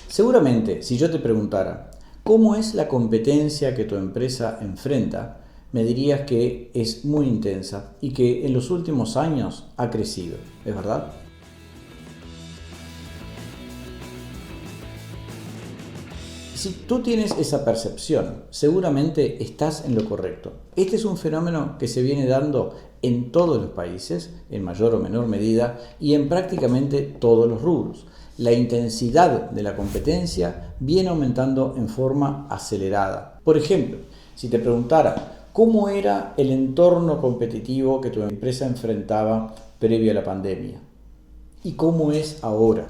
Seguramente, si yo te preguntara, ¿cómo es la competencia que tu empresa enfrenta? Me dirías que es muy intensa y que en los últimos años ha crecido. ¿Es verdad? Si tú tienes esa percepción, seguramente estás en lo correcto. Este es un fenómeno que se viene dando en todos los países, en mayor o menor medida, y en prácticamente todos los rubros. La intensidad de la competencia viene aumentando en forma acelerada. Por ejemplo, si te preguntara cómo era el entorno competitivo que tu empresa enfrentaba previo a la pandemia y cómo es ahora,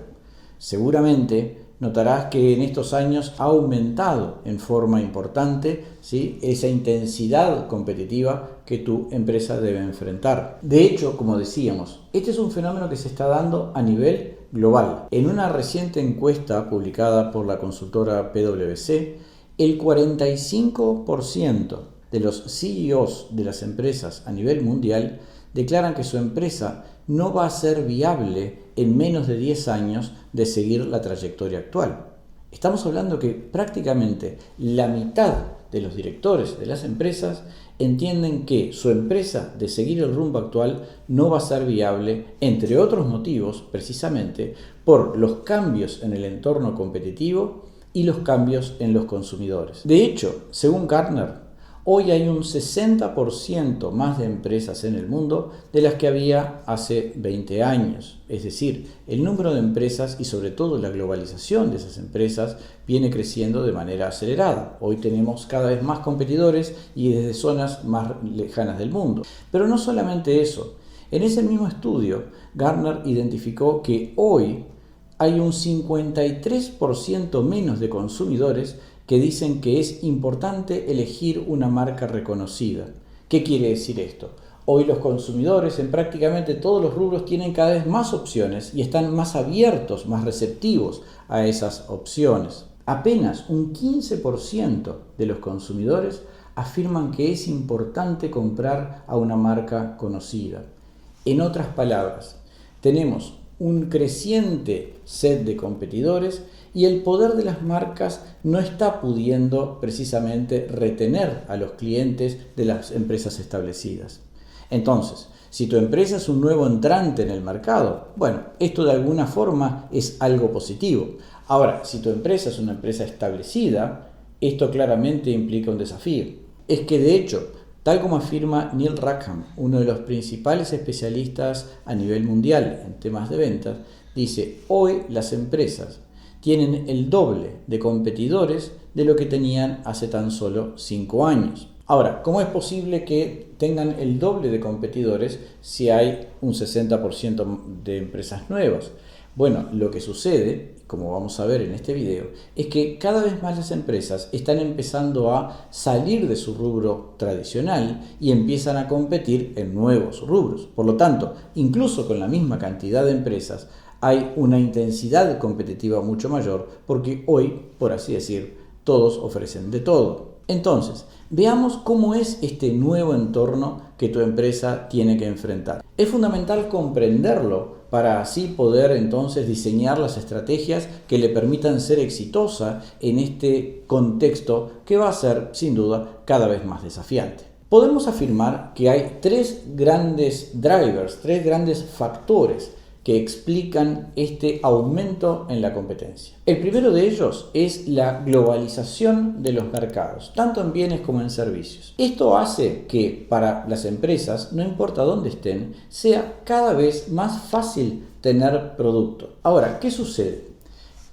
seguramente notarás que en estos años ha aumentado en forma importante, ¿sí?, esa intensidad competitiva que tu empresa debe enfrentar. De hecho, como decíamos, este es un fenómeno que se está dando a nivel global. En una reciente encuesta publicada por la consultora PwC, el 45% de los CEOs de las empresas a nivel mundial declaran que su empresa no va a ser viable en menos de 10 años de seguir la trayectoria actual. Estamos hablando que prácticamente la mitad de los directores de las empresas entienden que su empresa, de seguir el rumbo actual, no va a ser viable, entre otros motivos, precisamente por los cambios en el entorno competitivo y los cambios en los consumidores. De hecho, según Gartner, hoy hay un 60% más de empresas en el mundo de las que había hace 20 años. Es decir, el número de empresas y sobre todo la globalización de esas empresas viene creciendo de manera acelerada. Hoy tenemos cada vez más competidores y desde zonas más lejanas del mundo. Pero no solamente eso. En ese mismo estudio, Gartner identificó que hoy hay un 53% menos de consumidores que dicen que es importante elegir una marca reconocida. ¿Qué quiere decir esto? Hoy los consumidores en prácticamente todos los rubros tienen cada vez más opciones y están más abiertos, más receptivos a esas opciones. Apenas un 15% de los consumidores afirman que es importante comprar a una marca conocida. En otras palabras, tenemos un creciente set de competidores y el poder de las marcas no está pudiendo precisamente retener a los clientes de las empresas establecidas. Entonces, si tu empresa es un nuevo entrante en el mercado, bueno, esto de alguna forma es algo positivo. Ahora, si tu empresa es una empresa establecida, esto claramente implica un desafío. Es que de hecho, tal como afirma Neil Rackham, uno de los principales especialistas a nivel mundial en temas de ventas, dice: hoy las empresas tienen el doble de competidores de lo que tenían hace tan solo 5 años. Ahora, ¿cómo es posible que tengan el doble de competidores si hay un 60% de empresas nuevas? Bueno, lo que sucede, como vamos a ver en este video, es que cada vez más las empresas están empezando a salir de su rubro tradicional y empiezan a competir en nuevos rubros. Por lo tanto, incluso con la misma cantidad de empresas, hay una intensidad competitiva mucho mayor porque hoy, por así decir, todos ofrecen de todo. Entonces, veamos cómo es este nuevo entorno que tu empresa tiene que enfrentar. Es fundamental comprenderlo para así poder entonces diseñar las estrategias que le permitan ser exitosa en este contexto que va a ser, sin duda, cada vez más desafiante. Podemos afirmar que hay 3 grandes drivers, 3 grandes factores que explican este aumento en la competencia. El primero de ellos es la globalización de los mercados, tanto en bienes como en servicios. Esto hace que para las empresas, no importa dónde estén, sea cada vez más fácil tener producto. Ahora, ¿qué sucede?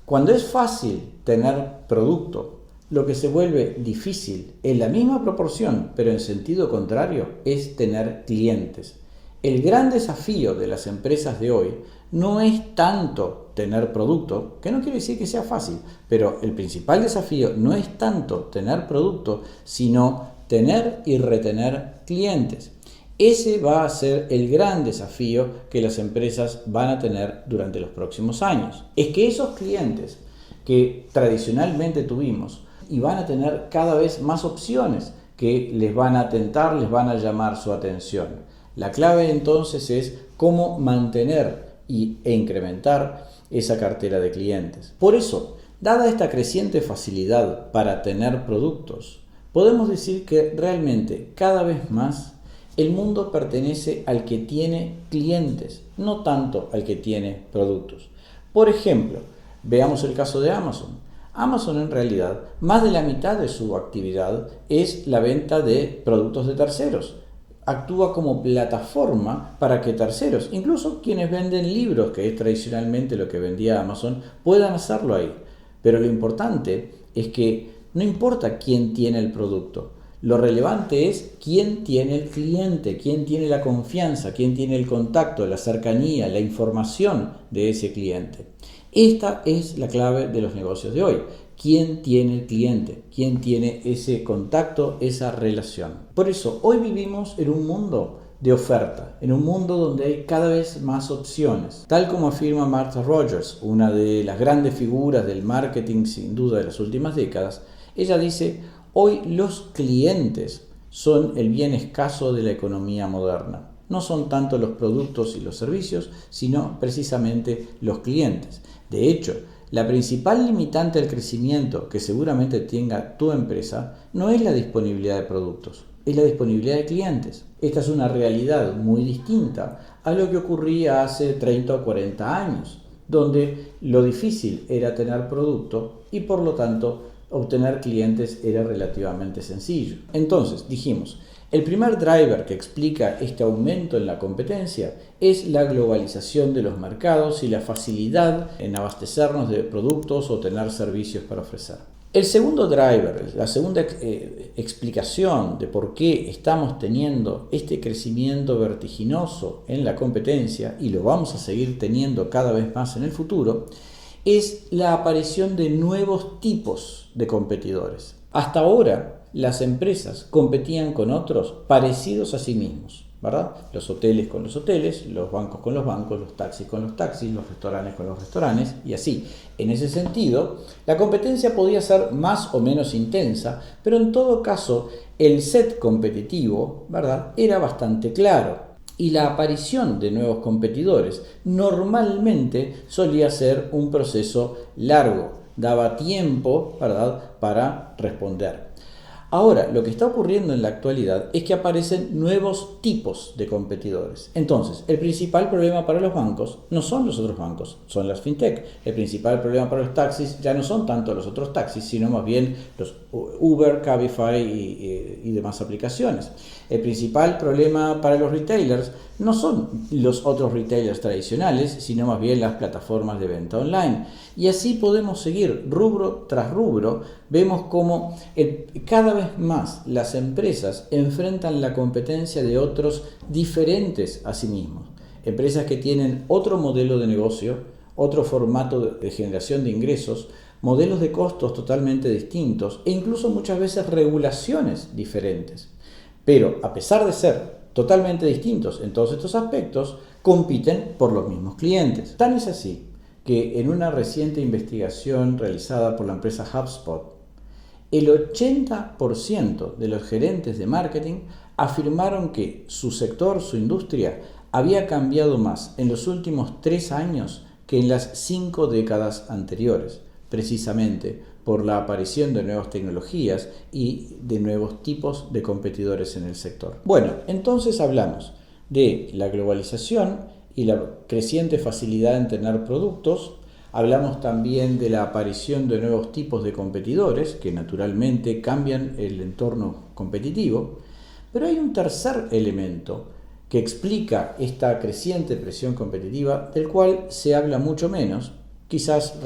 Cuando es fácil tener producto, lo que se vuelve difícil en la misma proporción, pero en sentido contrario, es tener clientes. El gran desafío de las empresas de hoy no es tanto tener producto, que no quiere decir que sea fácil, pero el principal desafío no es tanto tener producto, sino tener y retener clientes. Ese va a ser el gran desafío que las empresas van a tener durante los próximos años. Es que esos clientes que tradicionalmente tuvimos y van a tener cada vez más opciones que les van a tentar, les van a llamar su atención. La clave entonces es cómo mantener e incrementar esa cartera de clientes. Por eso, Dada esta creciente facilidad para tener productos, podemos decir que realmente cada vez más el mundo pertenece al que tiene clientes, no tanto al que tiene productos. Por ejemplo, veamos el caso de Amazon. Amazon en realidad, más de la mitad de su actividad es la venta de productos de terceros. Actúa como plataforma para que terceros, incluso quienes venden libros, que es tradicionalmente lo que vendía Amazon, puedan hacerlo ahí. Pero lo importante es que no importa quién tiene el producto, lo relevante es quién tiene el cliente, quién tiene la confianza, quién tiene el contacto, la cercanía, la información de ese cliente. Esta es la clave de los negocios de hoy. ¿Quién tiene el cliente? ¿Quién tiene ese contacto, esa relación? Por eso, hoy vivimos en un mundo de oferta, en un mundo donde hay cada vez más opciones. Tal como afirma Martha Rogers, una de las grandes figuras del marketing sin duda de las últimas décadas, ella dice: hoy los clientes son el bien escaso de la economía moderna. No son tanto los productos y los servicios, sino precisamente los clientes. De hecho, la principal limitante al crecimiento que seguramente tenga tu empresa no es la disponibilidad de productos, es la disponibilidad de clientes. Esta es una realidad muy distinta a lo que ocurría hace 30 o 40 años, donde lo difícil era tener producto y por lo tanto obtener clientes era relativamente sencillo. Entonces, dijimos, el primer driver que explica este aumento en la competencia es la globalización de los mercados y la facilidad en abastecernos de productos o tener servicios para ofrecer. El segundo driver, la segunda explicación de por qué estamos teniendo este crecimiento vertiginoso en la competencia, y lo vamos a seguir teniendo cada vez más en el futuro, es la aparición de nuevos tipos de competidores. Hasta ahora, las empresas competían con otros parecidos a sí mismos, ¿verdad? Los hoteles con los hoteles, los bancos con los bancos, los taxis con los taxis, los restaurantes con los restaurantes y así. En ese sentido, la competencia podía ser más o menos intensa, pero en todo caso, el set competitivo, ¿verdad?, era bastante claro. Y la aparición de nuevos competidores normalmente solía ser un proceso largo, daba tiempo, ¿verdad?, para responder. Ahora, lo que está ocurriendo en la actualidad es que aparecen nuevos tipos de competidores. Entonces, el principal problema para los bancos no son los otros bancos, son las fintech. El principal problema para los taxis ya no son tanto los otros taxis, sino más bien los Uber, Cabify y demás aplicaciones. El principal problema para los retailers no son los otros retailers tradicionales, sino más bien las plataformas de venta online. Y así podemos seguir rubro tras rubro. Vemos cómo cada vez más las empresas enfrentan la competencia de otros diferentes a sí mismos. Empresas que tienen otro modelo de negocio, otro formato de generación de ingresos, modelos de costos totalmente distintos e incluso muchas veces regulaciones diferentes. Pero a pesar de ser totalmente distintos en todos estos aspectos, compiten por los mismos clientes. Tan es así que en una reciente investigación realizada por la empresa HubSpot, el 80% de los gerentes de marketing afirmaron que su sector, su industria, había cambiado más en los últimos 3 años que en las 5 décadas anteriores, precisamente por la aparición de nuevas tecnologías y de nuevos tipos de competidores en el sector. Bueno, entonces hablamos de la globalización y la creciente facilidad en tener productos. Hablamos también de la aparición de nuevos tipos de competidores que naturalmente cambian el entorno competitivo. Pero hay un tercer elemento que explica esta creciente presión competitiva, del cual se habla mucho menos, quizás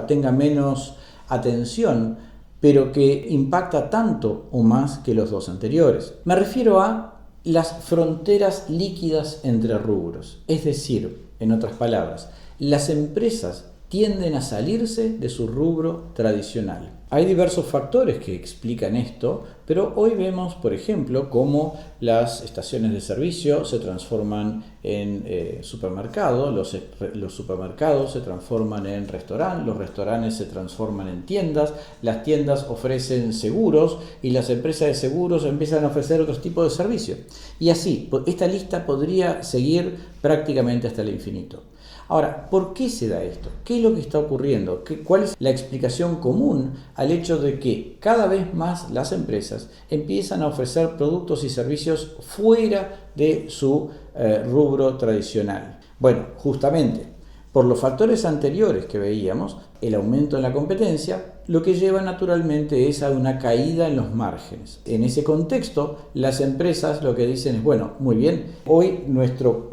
tenga menos atención, pero que impacta tanto o más que los dos anteriores. Me refiero a las fronteras líquidas entre rubros, es decir, en otras palabras, las empresas tienden a salirse de su rubro tradicional. Hay diversos factores que explican esto, pero hoy vemos, por ejemplo, cómo las estaciones de servicio se transforman en supermercados, los supermercados se transforman en restaurantes, los restaurantes se transforman en tiendas, las tiendas ofrecen seguros y las empresas de seguros empiezan a ofrecer otros tipos de servicios. Y así, esta lista podría seguir prácticamente hasta el infinito. Ahora, ¿por qué se da esto? ¿Qué es lo que está ocurriendo? ¿Cuál es la explicación común al hecho de que cada vez más las empresas empiezan a ofrecer productos y servicios fuera de su rubro tradicional? Bueno, justamente por los factores anteriores que veíamos, el aumento en la competencia, lo que lleva naturalmente es a una caída en los márgenes. En ese contexto, las empresas lo que dicen es, bueno, muy bien, hoy nuestro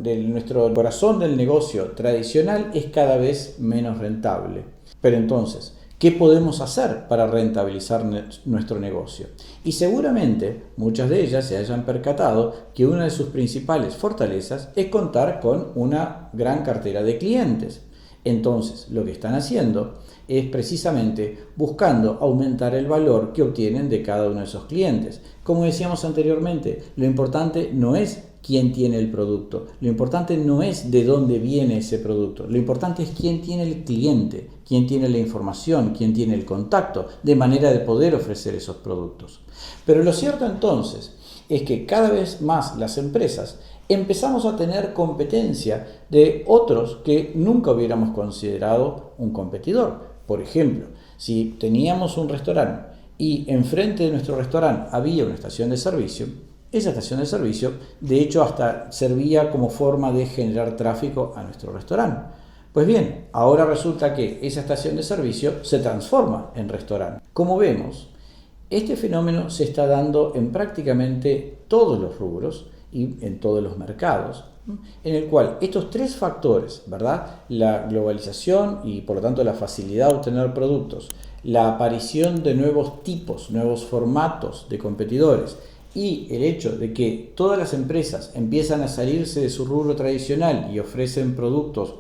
nuestro corazón del negocio tradicional es cada vez menos rentable. Pero entonces, ¿qué podemos hacer para rentabilizar nuestro negocio? Y seguramente muchas de ellas se hayan percatado que una de sus principales fortalezas es contar con una gran cartera de clientes. Entonces, lo que están haciendo es precisamente buscando aumentar el valor que obtienen de cada uno de esos clientes. Como decíamos anteriormente, lo importante no es quién tiene el producto, lo importante no es de dónde viene ese producto, lo importante es quién tiene el cliente, quién tiene la información, quién tiene el contacto, de manera de poder ofrecer esos productos. Pero lo cierto entonces es que cada vez más las empresas empezamos a tener competencia de otros que nunca hubiéramos considerado un competidor. Por ejemplo, si teníamos un restaurante y enfrente de nuestro restaurante había una estación de servicio, esa estación de servicio, de hecho, hasta servía como forma de generar tráfico a nuestro restaurante. Pues bien, ahora resulta que esa estación de servicio se transforma en restaurante. Como vemos, este fenómeno se está dando en prácticamente todos los rubros y en todos los mercados, en el cual estos tres factores, ¿verdad? La globalización y por lo tanto la facilidad de obtener productos, la aparición de nuevos tipos, nuevos formatos de competidores, y el hecho de que todas las empresas empiezan a salirse de su rubro tradicional y ofrecen productos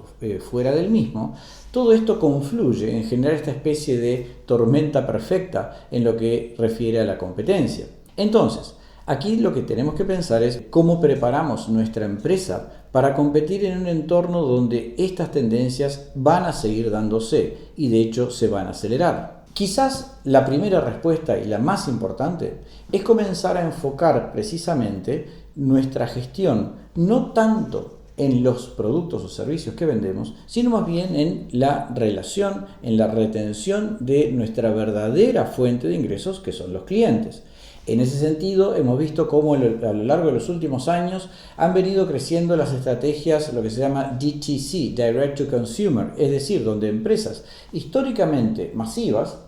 fuera del mismo, todo esto confluye en generar esta especie de tormenta perfecta en lo que refiere a la competencia. Entonces, aquí lo que tenemos que pensar es cómo preparamos nuestra empresa para competir en un entorno donde estas tendencias van a seguir dándose y de hecho se van a acelerar. Quizás la primera respuesta y la más importante es comenzar a enfocar precisamente nuestra gestión no tanto en los productos o servicios que vendemos, sino más bien en la relación, en la retención de nuestra verdadera fuente de ingresos, que son los clientes. En ese sentido, hemos visto cómo a lo largo de los últimos años han venido creciendo las estrategias, lo que se llama DTC, Direct to Consumer, es decir, donde empresas históricamente masivas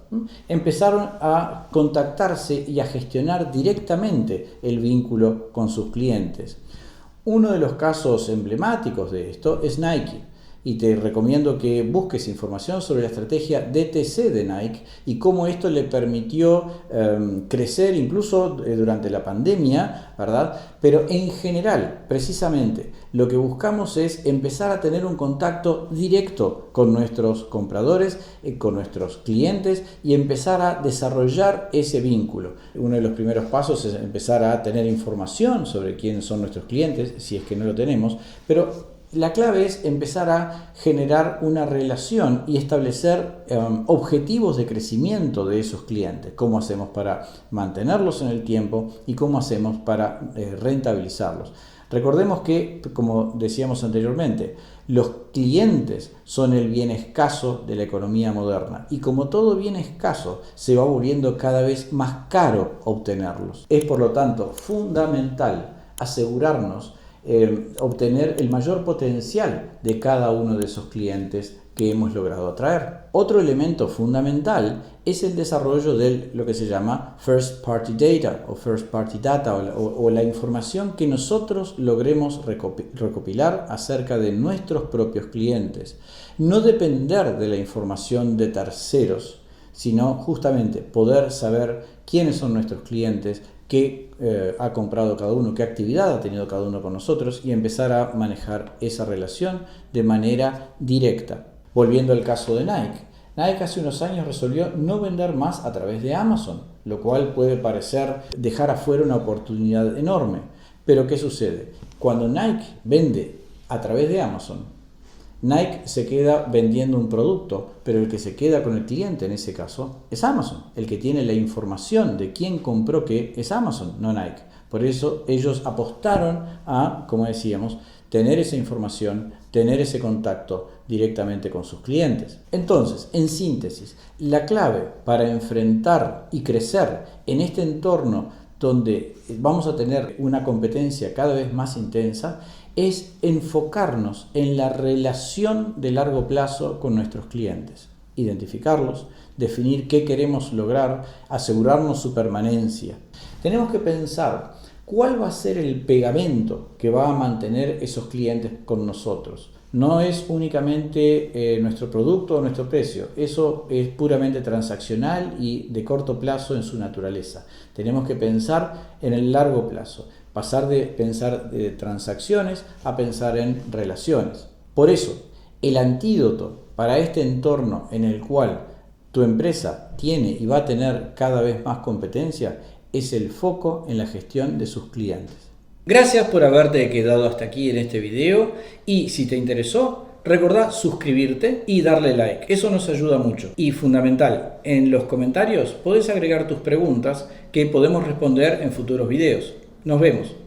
empezaron a contactarse y a gestionar directamente el vínculo con sus clientes. Uno de los casos emblemáticos de esto es Nike. Y te recomiendo que busques información sobre la estrategia DTC de Nike y cómo esto le permitió crecer incluso durante la pandemia, ¿verdad? Pero en general, precisamente, lo que buscamos es empezar a tener un contacto directo con nuestros compradores, con nuestros clientes y empezar a desarrollar ese vínculo. Uno de los primeros pasos es empezar a tener información sobre quiénes son nuestros clientes, si es que no lo tenemos, pero la clave es empezar a generar una relación y establecer objetivos de crecimiento de esos clientes. Cómo hacemos para mantenerlos en el tiempo y cómo hacemos para rentabilizarlos. Recordemos que, como decíamos anteriormente, los clientes son el bien escaso de la economía moderna y como todo bien escaso se va volviendo cada vez más caro obtenerlos. Es por lo tanto fundamental asegurarnos obtener el mayor potencial de cada uno de esos clientes que hemos logrado atraer. Otro elemento fundamental es el desarrollo de lo que se llama First Party Data o First Party Data o la información que nosotros logremos recopilar acerca de nuestros propios clientes. No depender de la información de terceros, sino justamente poder saber quiénes son nuestros clientes, qué ha comprado cada uno, qué actividad ha tenido cada uno con nosotros y empezar a manejar esa relación de manera directa. Volviendo al caso de Nike. Nike hace unos años resolvió no vender más a través de Amazon, lo cual puede parecer dejar afuera una oportunidad enorme. Pero ¿qué sucede? Cuando Nike vende a través de Amazon, Nike se queda vendiendo un producto, pero el que se queda con el cliente en ese caso es Amazon. El que tiene la información de quién compró qué es Amazon, no Nike. Por eso ellos apostaron a, como decíamos, tener esa información, tener ese contacto directamente con sus clientes. Entonces, en síntesis, la clave para enfrentar y crecer en este entorno donde vamos a tener una competencia cada vez más intensa es enfocarnos en la relación de largo plazo con nuestros clientes, identificarlos, definir qué queremos lograr, asegurarnos su permanencia. Tenemos que pensar cuál va a ser el pegamento que va a mantener esos clientes con nosotros. No es únicamente nuestro producto o nuestro precio, eso es puramente transaccional y de corto plazo en su naturaleza. Tenemos que pensar en el largo plazo, pasar de pensar de transacciones a pensar en relaciones. Por eso, el antídoto para este entorno en el cual tu empresa tiene y va a tener cada vez más competencia es el foco en la gestión de sus clientes. Gracias por haberte quedado hasta aquí en este video y si te interesó, recordá suscribirte y darle like, eso nos ayuda mucho. Y fundamental, en los comentarios podés agregar tus preguntas que podemos responder en futuros videos. Nos vemos.